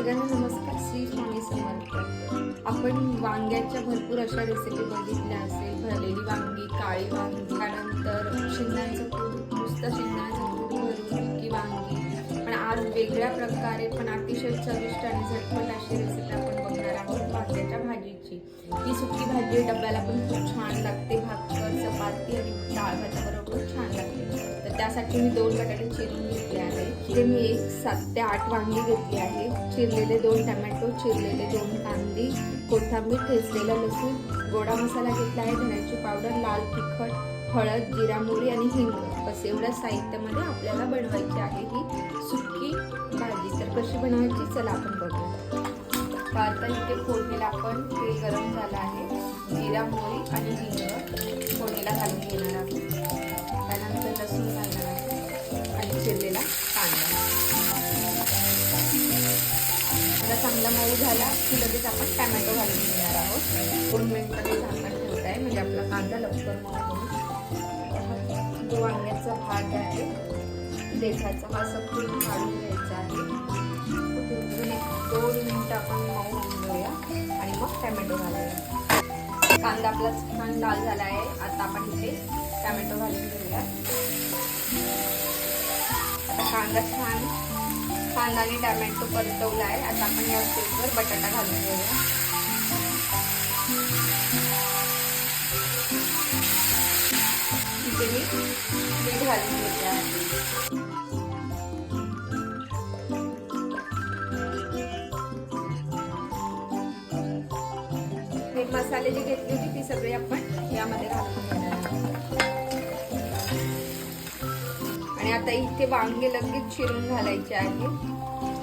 सगळ्यांना नमस्कार. श्री स्वामी समर्थ. आपण वांग्याच्या भरपूर अशा रेसिपी बघितल्या असेल. भरलेली वांगी, काळी वांगी, त्यानंतर शेंगदाण्याचं कूट, नुसतं शेंगदाण्याचं कूट भरून सुकी वांगी. पण आज वेगळ्या प्रकारे पण अतिशय चविष्ट आणि झटपट अशी रेसिपी आपण बघणार आहोत वांग्याच्या भाजीची. ही सुकी भाजी डब्याला पण खूप छान लागते. भाकर, चपाती आणि डाळ भाताबरोबर छान लागते. तर त्यासाठी मी 2 बटाटे चिरून घेतले आहे. इथे मी 7 ते 8 वांगी घेतली आहे. चिरलेले 2 टमॅटो, चिरलेले 2 कांदे, कोथिंबीर, ठेचलेला लसूण, गोडा मसाला घेतला आहे, धण्याची पावडर, लाल तिखट, हळद, जिरा, मोहरी आणि हिंग. बस एवढ्या साहित्यामध्ये आपल्याला बनवायची आहे ही सुकी भाजी. तर कशी बनवायची चला आपण बघूया. आता इथे फोडणीला आपण तेल गरम झालं आहे. जिरा, मोहरी आणि हिंग फोडणीला घालून घेणार आहोत. त्यानंतर लसूण घालणार आहे आणि चिरलेला कांदा. आता चांगला मऊ झाला की लगेच आपण टॅमॅटो घालून घेणार आहोत. 2 मिनिटं ते झाकण ठेवत आहे म्हणजे आपला कांदा लवकर मऊ होईल. जो वांग्याचा भात आहे देठाचा हा सगळं काढून घ्यायचा आहे. 2 मिनिटं आपण मऊ होऊन घेऊया आणि मग टॅमॅटो घालूया. कांदा आपला छान लाल झाला आहे. आता आपण इथे टॅमॅटो घालून घेऊया. आता कांदा आणि टॅमॅटो परतवला आहे. आता आपण या स्टेजवर बटाटा घालून घेऊया. इथे मी मीठ घालून घेते आहे. मसाले जी घेतली होती ती सगळी आपण यामध्ये घालून घेणार आहोत. आणि आता इथे वांगे लगेच चिरून घालायचे आहे,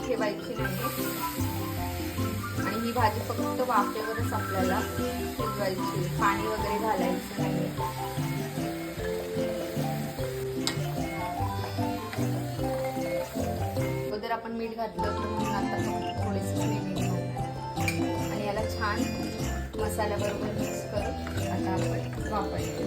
ठेवायची नाही. आणि ही भाजी फक्त वाफेवरच आपल्याला शिजवायची, पाणी वगैरे घालायचं नाही. अगोदर आपण मीठ घातलं म्हणून आता फक्त थोडेसे मीठ घालणार आणि याला छान मसाल्याबरोबर मिक्स करून आता आपण वापरूया.